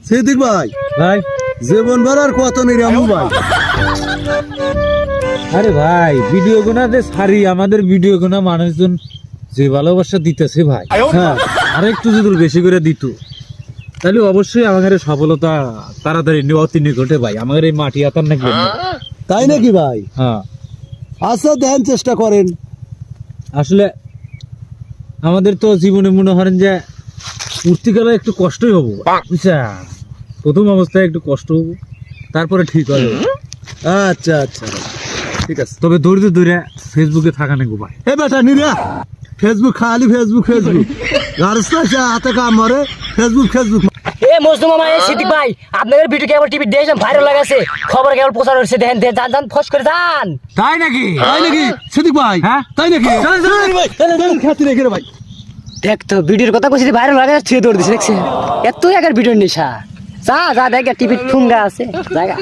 সিদ্দিক ভাই ভাই জীবন ভর আর কত নিরামু ভাই। আরে ভাই ভিডিও গুনাতে সারি আমাদের ভিডিও গুনা মানুষজন যে ভালোবাসা দিতেছে ভাই, হ্যাঁ আর একটু যদি বেশি করে দিত তাহলে অবশ্যই আমাদের সফলতা তাড়াতাড়ি অতি নিকটে ভাই। আমাদের এই মাটি আতার নাকি তাই নাকি ভাই? হ্যাঁ আচ্ছা দেন, চেষ্টা করেন। আসলে আমাদের তো জীবনে মনে করেন যে উঠতিকালে একটু কষ্টই হবো বুঝছা, প্রথম অবস্থায় একটু কষ্ট হবো, তারপরে ঠিক হবে। আচ্ছা আচ্ছা ঠিক আছে। তবে ধৈর্য ধরে ফেসবুকে থাকা নেই ভাই। এ বেটা নিরা ফেসবুক খালি ফেসবুক ফেসবুক গার্সটা হাতে কাম মারে ফেসবুক ফেসবুক। এ মজনু মামা, এ সিদ্দিক ভাই, আপনাদের ভিডিও কেবল টিভি দেখেন ভাইরাল লাগাছে, খবর কেবল প্রচার হচ্ছে, দেখেন যান যান ফস করে যান। তাই নাকি? তাই নাকি সিদ্দিক ভাই? হ্যাঁ তাই নাকি? খাতি রেখে রে ভাই। দেখ তো ভিডিওর কথা কইছি, ভাইরাল লাগাছে, ছুঁয়ে দৌড় দিছে, দেখছেন এত একার ভিডিওর নেশা। যা যা দেখ টিভি ঠুঙ্গা আছে জায়গা।